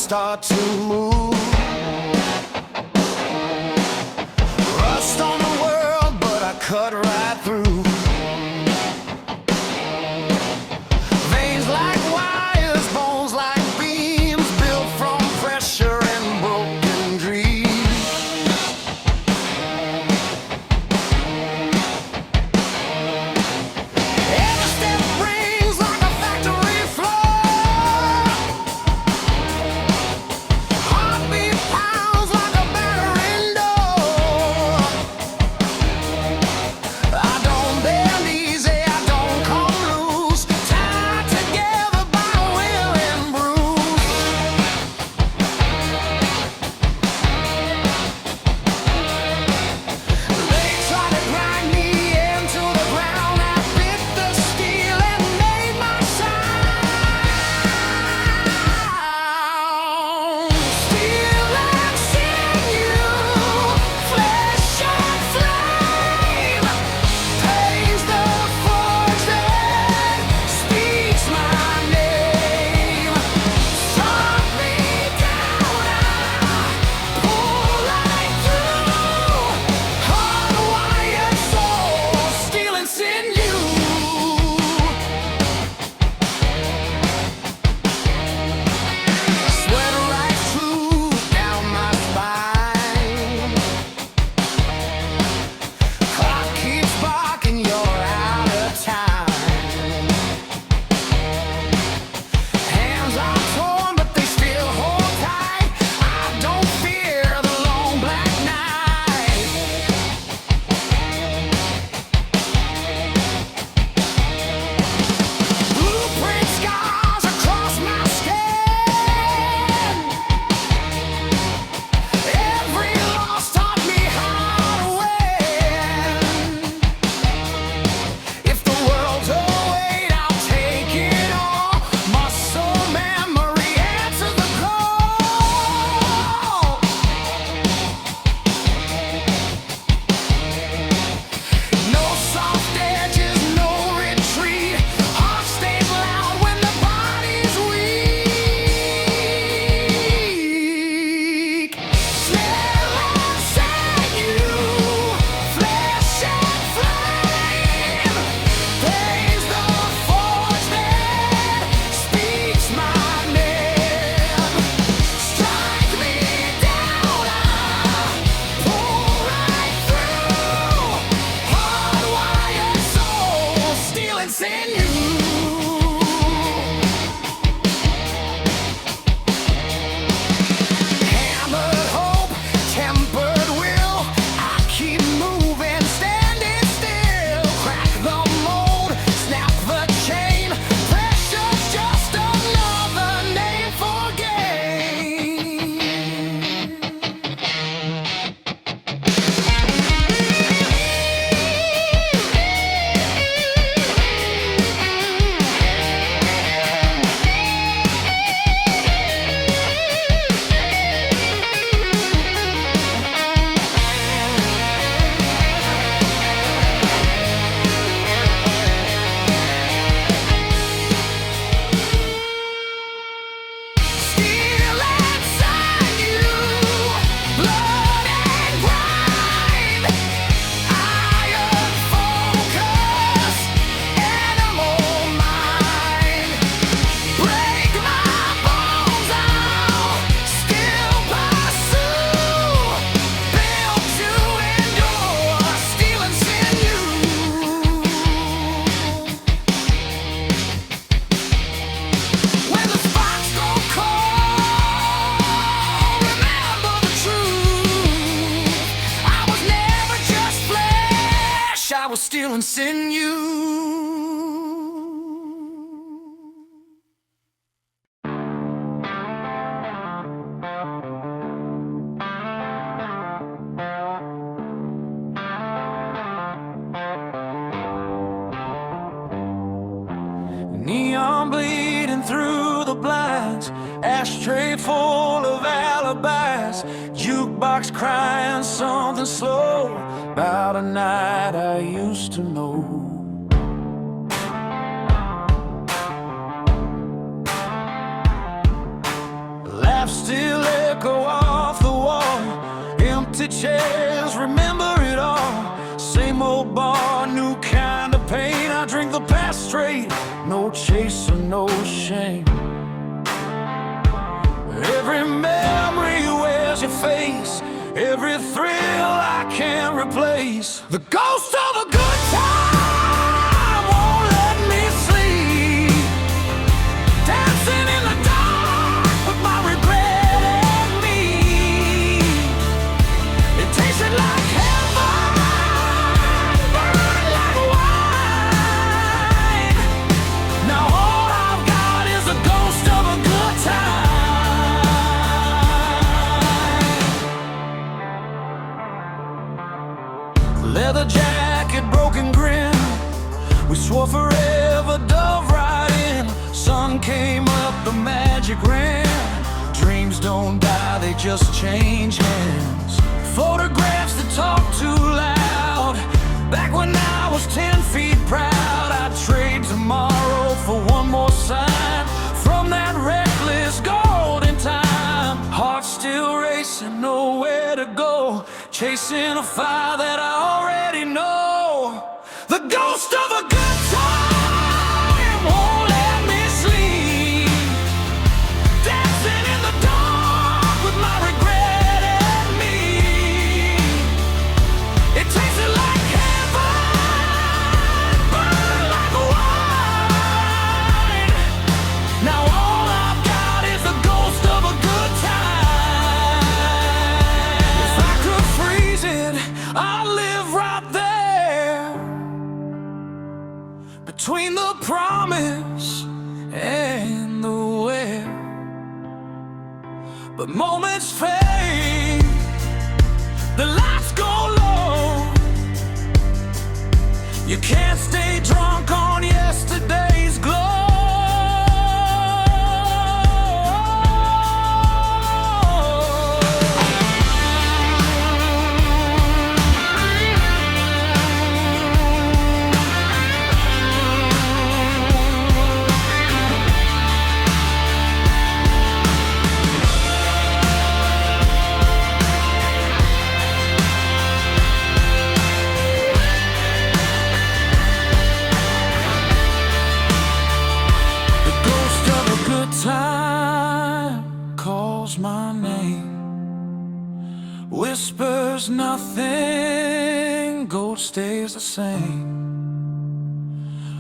start to move. Rust on the world, but I cut right through. Veins like wires, bones like beams, built from pressure and broken dreams. Every step rings like a factory floor. Heartbeat pounds like a battering door. I don't bend easy, I don't come loose, tied together by will and bruise. They try to grind me into the ground. I bit the steel and made my sound. Steel and sinew, flesh and flame, pays the forge that speaks my name. Strike me down, I pull right through. Hardwired soul, steel and sinew. Sweat right through down my spine. Clock keeps barking, you're out of time. Hands are torn, but they still hold tight. I don't fear the long black night. Blueprint scars across my skin. Every loss taught me how to win. If the world's a weight, I'll take it all. Muscle memory, answer the call. No soft edges, no retreat. Heart stays loud when the body's weak. Steel and sinew, flesh and flame, pays the forge that speaks my name. Strike me down, I pull right through. Hardwired soul, steel and sinew. Hammered hope, tempered will. I keep moving, standing still. Crack the mold, snap the chain. Pressure's just another name for gain. Steel and sinew, blood and grind, iron focus, animal mind. Break my bones, I'll still pursue. Built to endure, steel and sinew. When the sparks go cold, remember the truth. I was never just flesh, I was steel and sinew. Neon bleeding through the blinds, ashtray full of alibis, jukebox crying something slow about a night I used to know. laughs still echo off the wall. Empty chairs, remember it all. Same old bar, new kind of pain. I drink the past straight, no chaser, no shame. Every memory wears your face, every thrill I can't replace. The ghost of a good time won't let me sleep. Dancing in the dark with my regret and me. It tasted like heaven, burned like wine. Now all I've got is a ghost of a good time. Leather jacket, broken grin. We swore forever, dove right in. Sun came up, the magic ran. Dreams don't die, they just change hands. Photographs that talk too loud. Back when I was 10 feet proud, I'd trade tomorrow for one more sign from that reckless golden time. Heart still racing, nowhere to go, chasing a fire that I already know. The ghost of a good time won't let me sleep. Dancing in the dark with my regret and me. It tasted like heaven, burned like wine. Now all I've got is the ghost of a good time. If I could freeze it, I'd live right there, between the promise and the where. But moments fade, the lights go low. You can't stay drunk on yesterday's glow. Time calls my name, whispers nothing, ghost stays the same.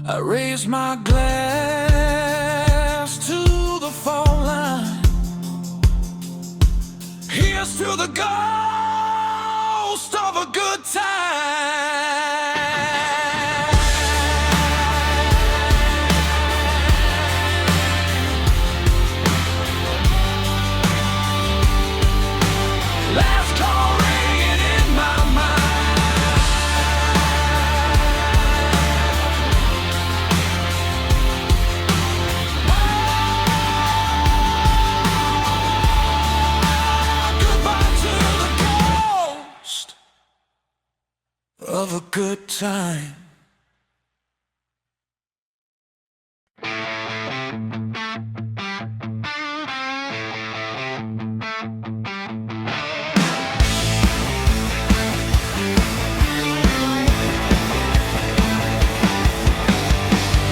I raise my glass to the fall line. Here's to the ghost of a good time. Of a good time.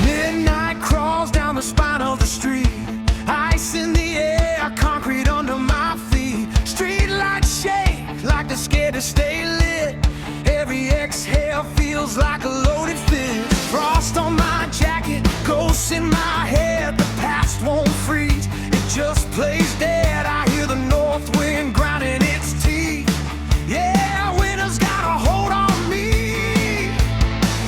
Midnight crawls down the spine of the street. Ice in the air, concrete under my feet. Street lights shake like they're scared to stay lit. Every exhale feels like a loaded fist. Frost on my jacket, ghosts in my head. The past won't freeze, it just plays dead. I hear the north wind grinding its teeth. Yeah, winter's got a hold on me.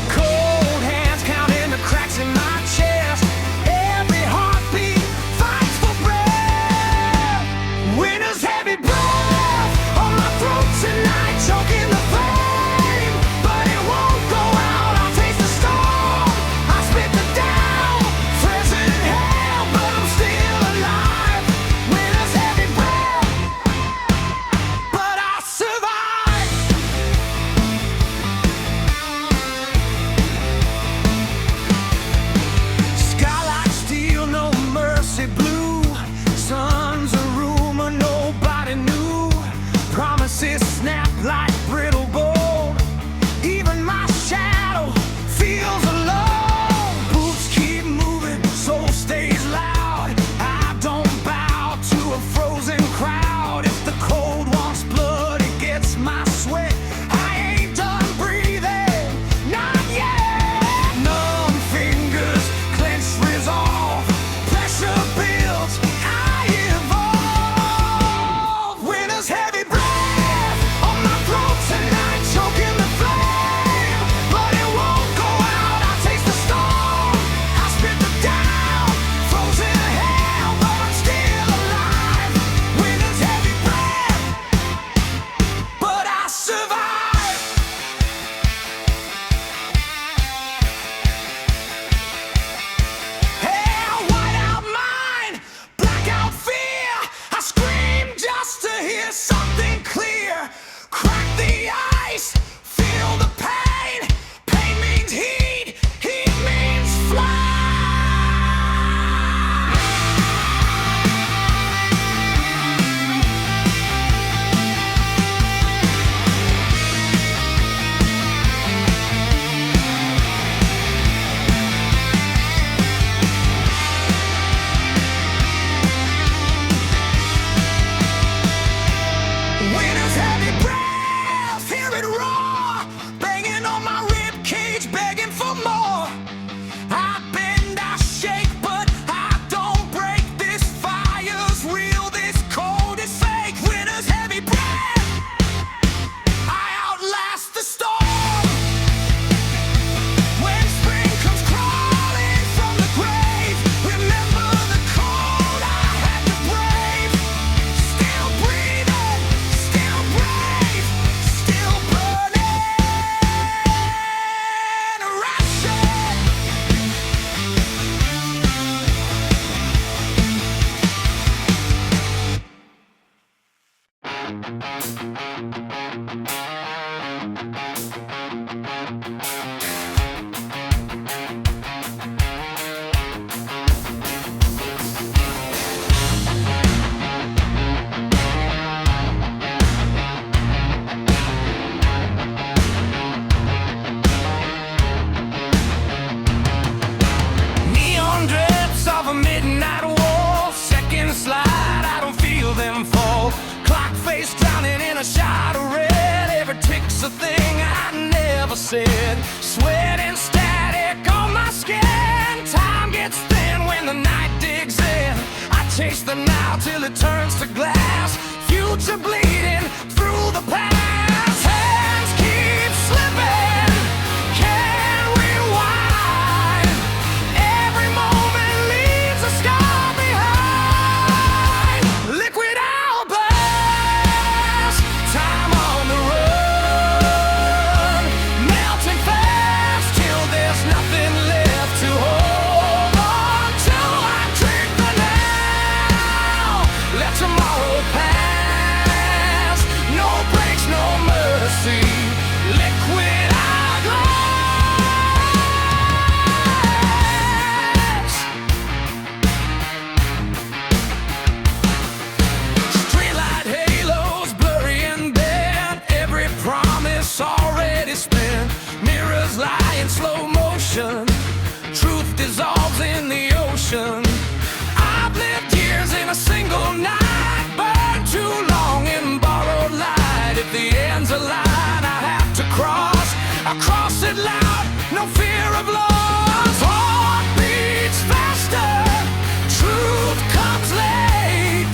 Cold hands counting the cracks in my chest. Every heartbeat fights for breath. Winter's heavy breath on my throat tonight, choking the flame. But it won't go out A thing I never said. Sweat and static on my skin. Time gets thin when the night digs in. I chase the now till it turns to glass. Future bleeding through the past. Hands keep slipping. Can't rewind. Every moment leaves a scar behind. Liquid hourglass. Time on the road. Truth dissolves in the ocean. I've lived years in a single night. Burned too long in borrowed light. If the end's a line I have to cross, I cross it loud, no fear of loss. Heart beats faster. Truth comes late.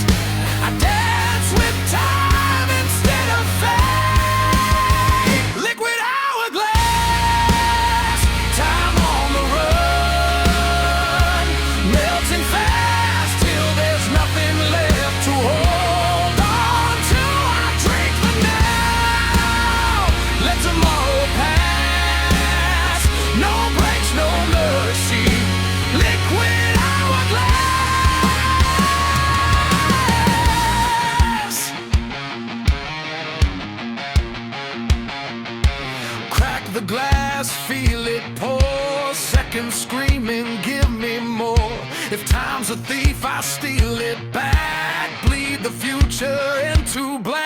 I dance with time instead of fate. Liquid hourglass. Time on the run. Melting fast till there's nothing left to hold on to. I drink the now. Let tomorrow pass. No breaks, no mercy. Liquid hourglass. Crack the glass, feel it pour. Seconds screaming, give me more. If time's a thief, I steal it back. Bleed the future into black.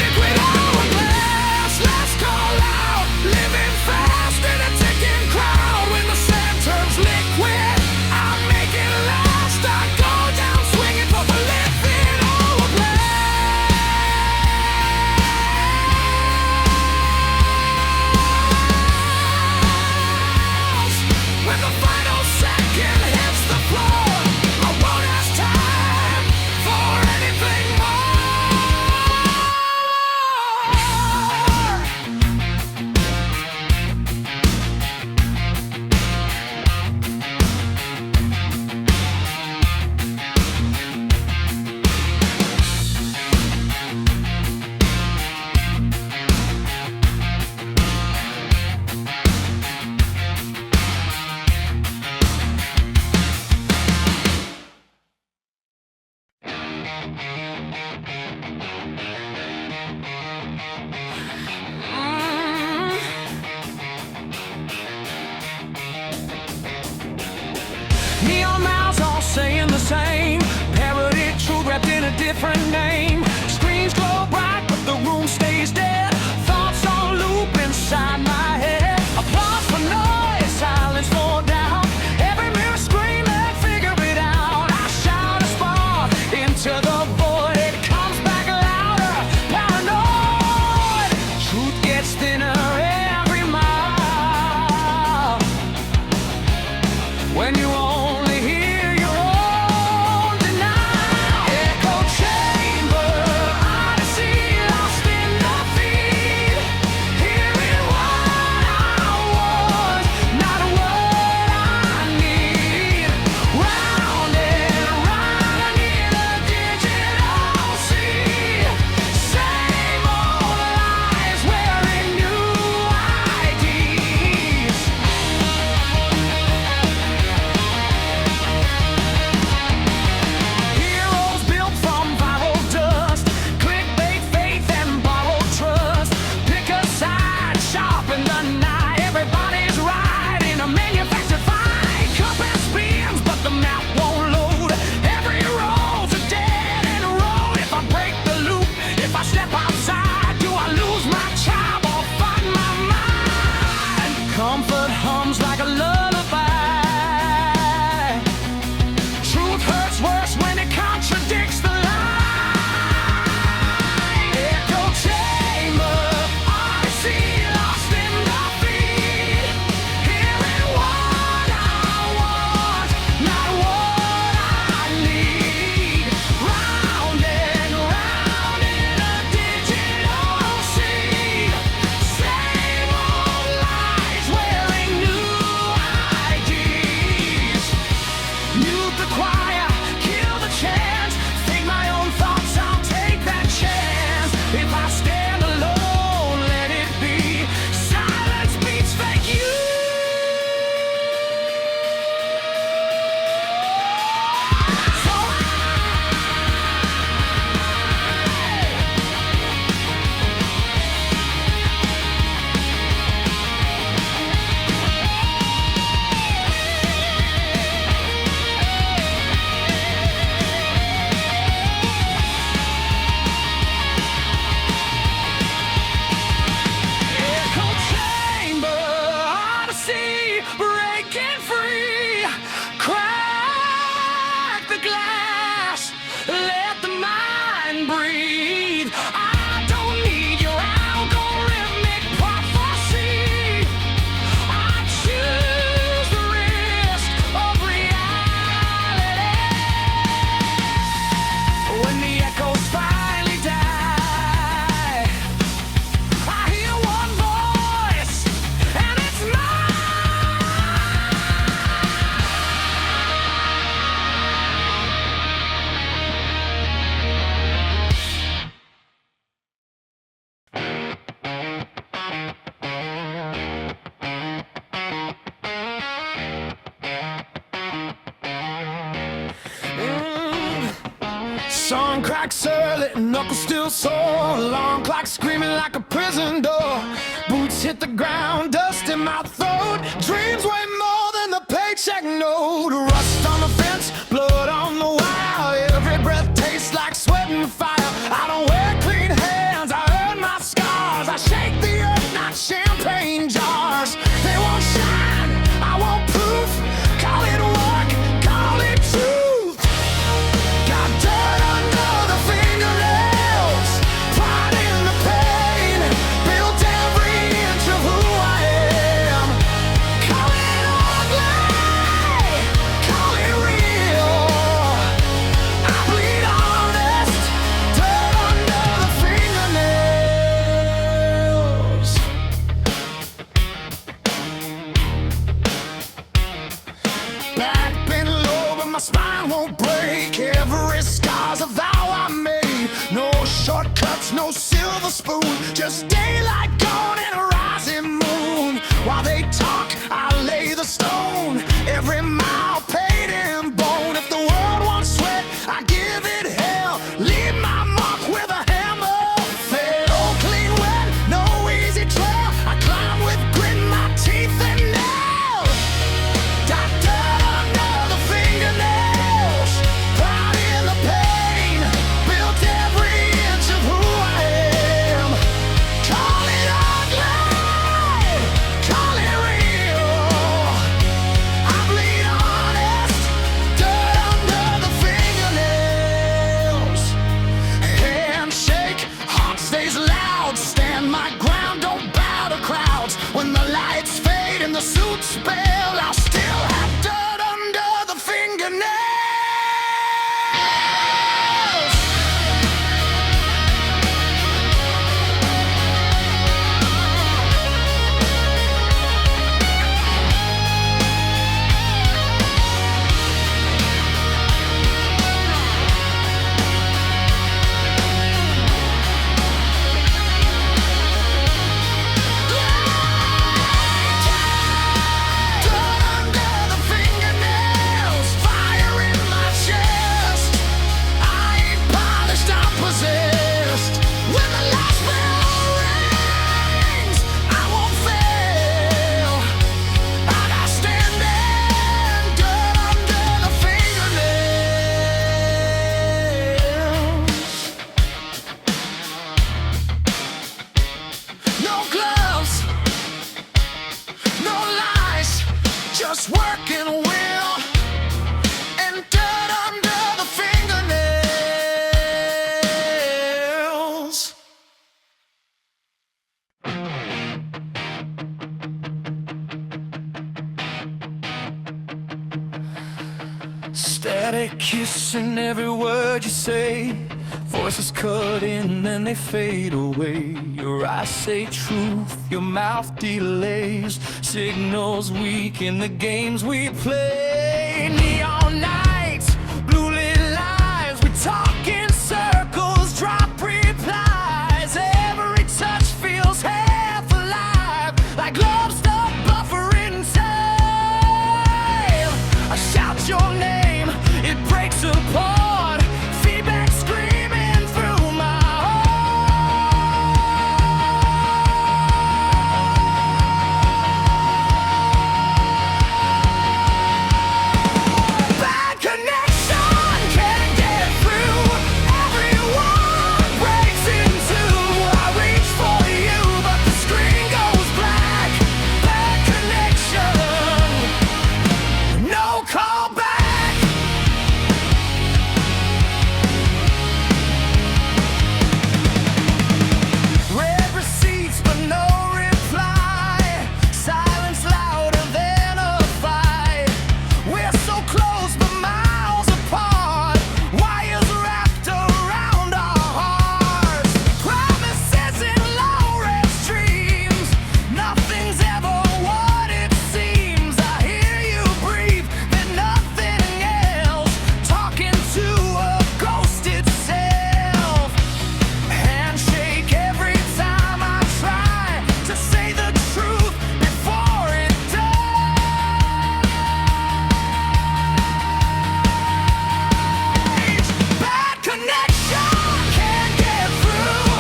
Liquid hourglass, last call out. Living fast in a ticking crowd. When the sand turns liquid, I make it last. I go down swinging for the liquid hourglass. When the final second hits the floor, I won't ask time for anything more. Neon mouths all saying the same. Parody truth wrapped in a different name. Screens glow bright, but the room stays dead. Thoughts on loop inside my head. Applause for noise, silence for doubt. Every mirror screaming, figure it out. I shout a spark into the void. It comes back louder, paranoid. Truth gets thinner every mile. When you only hear your own denial. Echo chamber hums like a lullaby. Truth hurts worse when it contradicts the lie. Echo chamber, Odyssey, lost in the beat. Hearing what I want, not what I need. Round and round in a digital sea. Same old lies wearing new IDs. Mute the choir, kill the chance. Think my own thoughts, I'll take that chance. If I stand alone, let it be. Silence beats fake you. So echo chamber, Odyssey, breaking free. Crack the glass, let the mind breathe. I don't need your algorithmic prophecy. I choose the risk of reality. When the echoes finally die, I hear one voice, and it's Sun cracks early, knuckles still sore. Alarm clock screaming like a prison door. Boots hit the ground, dust in my throat. Dreams weigh more than the paycheck note. Rust on the fence, blood on the wire. Every breath tastes like sweat and fire. I don't wear clean hands, I earn my scars. I shake the earth, not champagne jars. They won't shine, I want proof. Call it work, call it truth. Got dirt under the fingernails, pride in the pain, built every inch of who I am. Call it ugly, call it real. I bleed honest, dirt under the fingernails. Back bent low, but my spine won't break. Every scar's a vow I made. No shortcuts, no silver spoon. Just daylight gone and a rising moon. While they talk, I lay the stone. Every mile paid in bone. If the world wants sweat, I give it hell. Leave my mark with a hammer. Fail clean wet, no easy trail. I climb with grit, my teeth and nails. Got dirt under the fingernails, pride in the pain, built every inch of who I am. Call it ugly, call it real. I bleed honest, dirt under the fingernails. Handshake, heart stays loud. Stand my ground, don't bow to crowds. When the lights fade and the suits bail, I'll still have dirt under the fingernails. Dirt under the It's working well, and dirt under the fingernails. Static kissing every word you say. Voices cut in, then they fade away. Your eyes say truth, your mouth delays. Signals weak in the games we play. Neon nights, blue lit lives. We talk in circles, drop replies. Every touch feels half alive, like love stuck buffering time. I shout your name, it breaks apart. Feedback screaming through my heart. Bad connection can't get through. Everyone breaks in two. I reach for you, but the screen goes black. Bad connection, no call back. Read receipts but no reply. Silence louder than a fight. We're so close but miles apart. Wires wrapped around our hearts. Promises in low-res dreams. Nothing's ever what it seems. I hear you breathe, then nothing else. Talking to a ghost itself. Handshake every time I try to say the truth before it dies. Bad connection can't get through.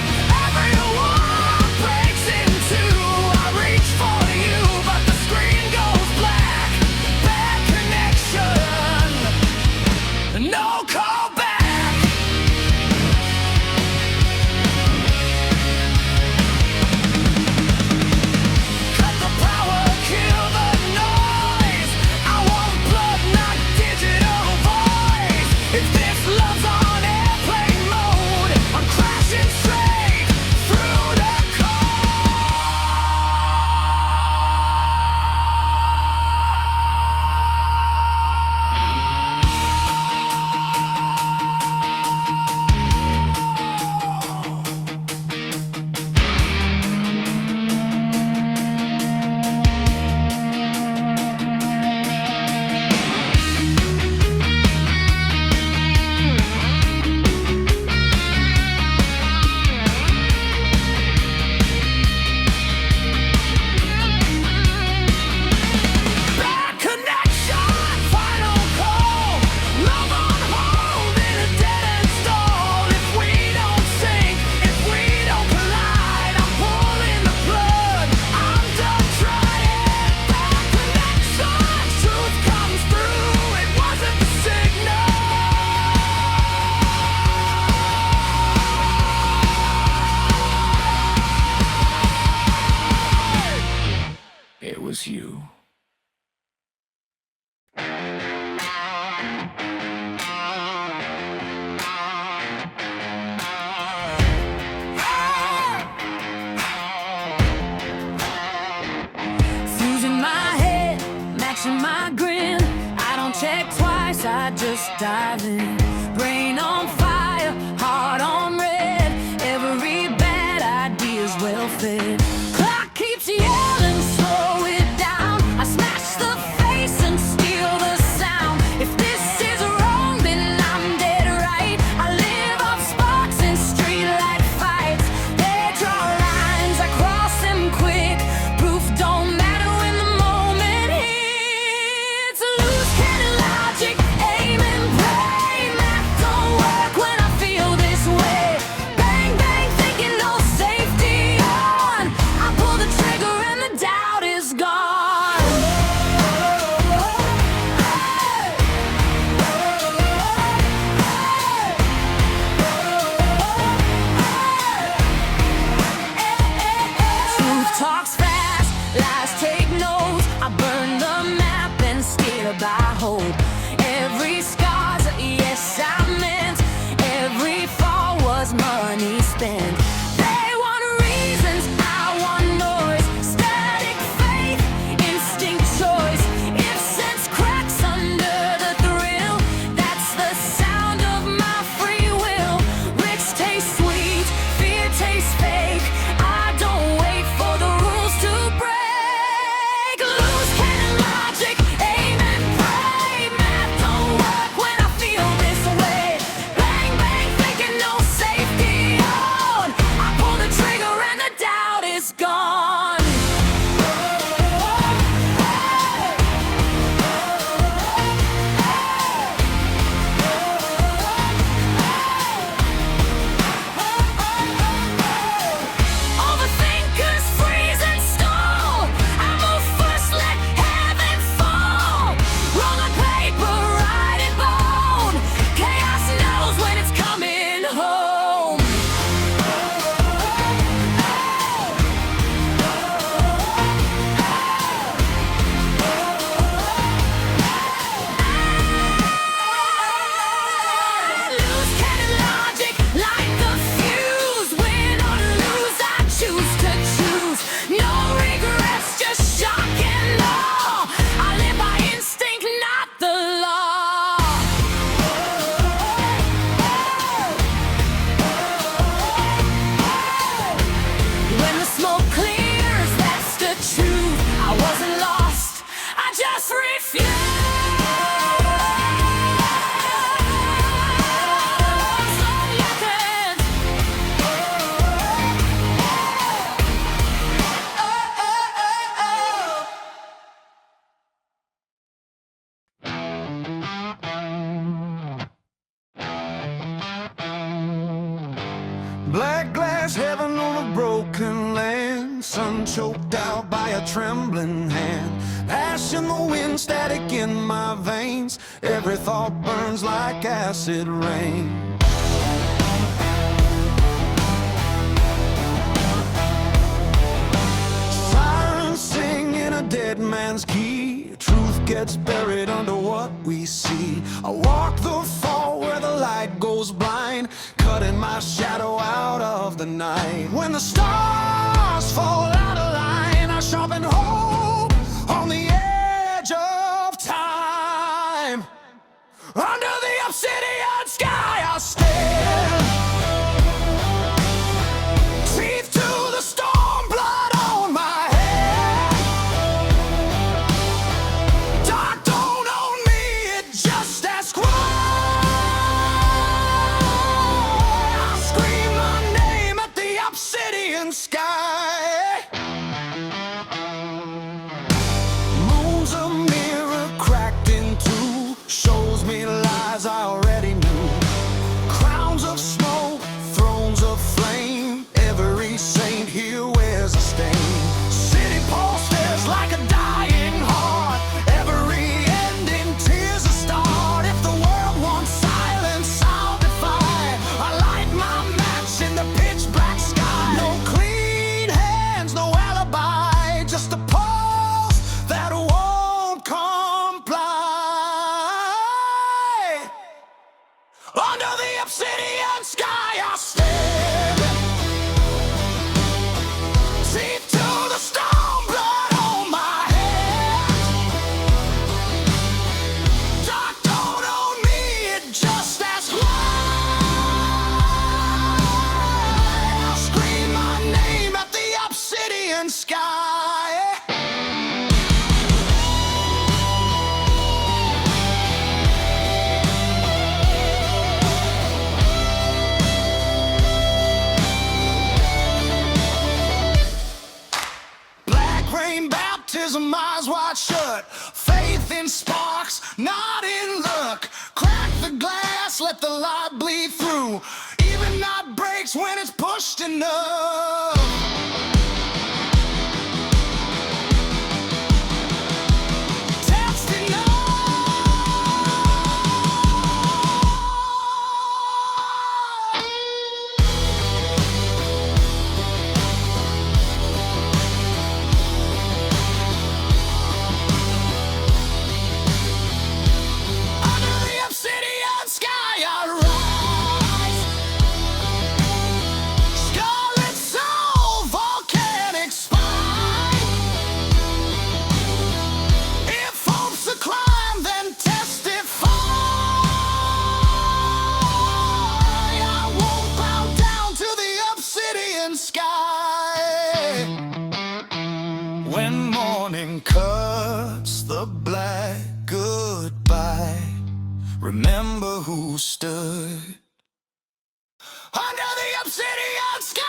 Everyone breaks in two. I reach for you, but the screen goes black. Bad connection, no call back. Cut the power, kill the noise. I want blood, not digital voice. If this love's on airplane mode, I'm crashing straight through the bad connection, final call. Love on hold in a dead-end stall. If we don't sync, if we don't collide, I'm pulling the plug. I'm done trying. Bad connection, truth comes through. It wasn't the signal. It was you. Fusing my head, matching my grin. I don't check twice, I just dive in. Brain on fire, heart on red. Every bad idea's well fed. Clock keeps yelling, slow it down. I smash the face and steal the sound. If this is wrong, then I'm dead right. I live off sparks and streetlight fights. They draw lines, I cross them quick. Proof don't matter when the moment hits. Loose cannon logic, aim and pray. hope. Every scar's a yes I meant. Every fall was money spent. They want reasons, I want noise. Static faith, instinct choice. If sense cracks under the thrill, that's the sound of my free will. Rich tastes sweet, fear tastes fake. I don't wait for the rules to break. Loose cannon logic, aim and pray. Math don't work when I feel this way. Bang, bang, thinking no safety on. I pull the trigger and the doubt is gone. Overthinkers freeze and stall. I move first, let heaven fall. Wrong on paper, right in bone. Chaos knows when it's coming home. Loose cannon logic, light the fuse. Win or lose, I choose to choose. No regrets, just shock and awe. I live by instinct, not the law. When the smoke clears, that's the truth. I wasn't lost, I just refused. Black glass heaven on a broken land, sun choked out by a trembling hand. Ash in the wind, static in my veins. Every thought burns like acid rain. Sirens sing in a dead man's key. Truth gets buried under what we see. I walk the fall where the light goes blind, cutting my shadow out of the night. When the stars fall out of line, I sharpen hope on the edge of time. Under the obsidian sky I stand. Teeth to the storm, blood on my head. Dark don't own me, it just asks why. I scream my name at the obsidian sky. Moon's a mirror cracked in two, shows me lies I already knew. Crowns of smoke, thrones of flame. Every saint here wears a stain. City posters like a dying heart. Every ending tears a start. If the world wants silence, I'll defy. I light my match in the pitch black sky. No clean hands, no alibi, just a pulse that won't comply. Under the obsidian sky I stand. Teeth to the stone, blood on my head. Dark don't own me, it just asks why. I scream my name at the obsidian sky. Black rain baptism, eyes wide shut. Faith in sparks, not in luck. Crack the glass, let the light bleed through. Even night breaks when it's pushed enough. Test enough. black goodbye. Remember who stood under the Obsidian Sky.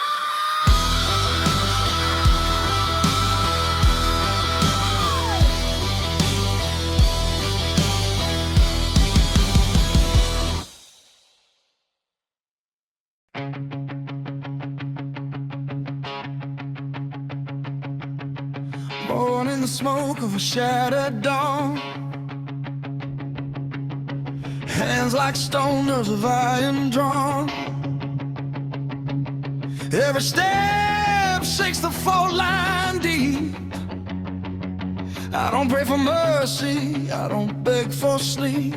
Born in the smoke of a shattered dawn, hands like stone, nerves of iron drawn. Every step shakes the fault line deep. I don't pray for mercy, I don't beg for sleep.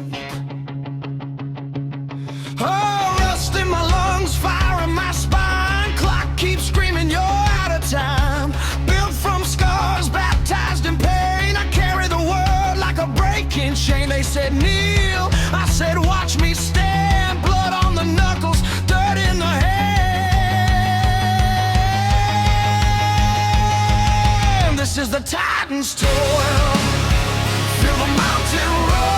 Oh, rust in my lungs, fire in my spine. Clock keeps screaming, you're out of time. Built from scars, baptized in pain. I carry the world like a breaking chain. They said kneel, I said watch me stand. Blood on the knuckles, dirt in the hand. This is the Titan's toil. Feel the mountain roll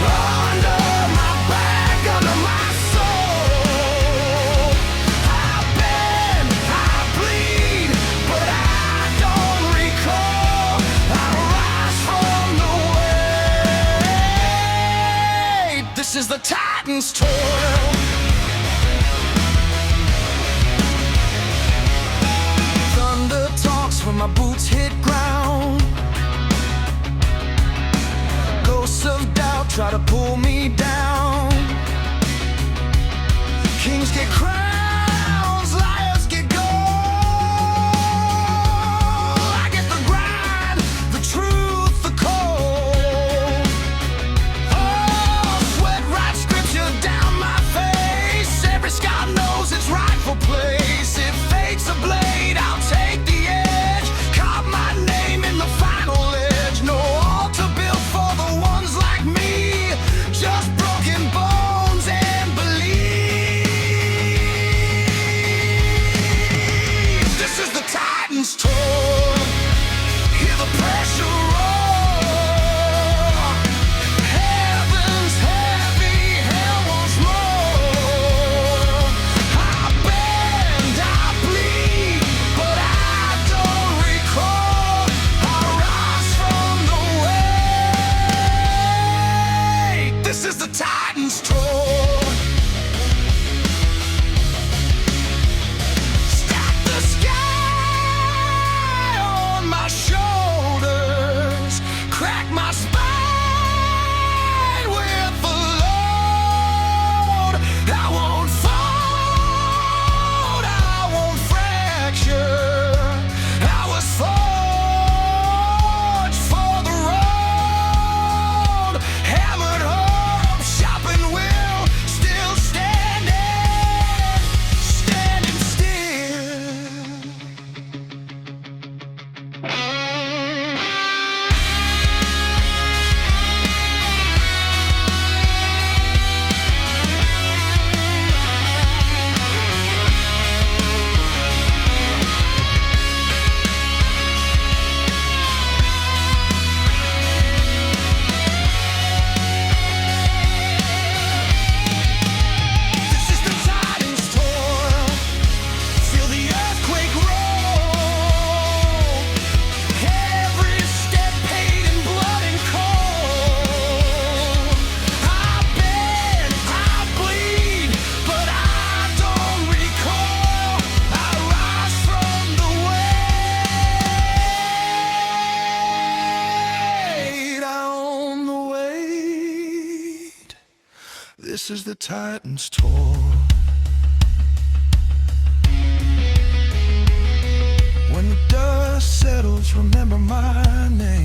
under my back, under my soul. I bend, I bleed, but I don't recall. I rise from the weight. This is the Titan's toil. Thunder talks when my boots hit ground. Ghosts of doubt try to pull me down. Kings get crowns, liars get gold. I get the grind, the truth, the cold. Oh, sweat writes scripture down my face. Every scar knows its rightful place. If fate's a blade, I'll take the edge. Carve my name in the final edge. No altar built for the ones like me. Just broken bones and believe. This is the Titan's toil. Hear the pressure roar. Heaven's heavy, hell wants more. I bend, I bleed, but I don't recall. I rise from the weight. This is the Titan's toil. Stack the sky on my shoulders. Crack my spine with the load. I won't fold, I won't fracture. I was forged for the road. Hammered hope, sharpened will, still standing, standing still. This is the Titan's toil. Feel the earthquake roll. Every step paid in blood and cold. I bend, I bleed, but I don't recall. I rise from the weight. I own the weight. This is the Titan's toil. When the dust settles, remember my name.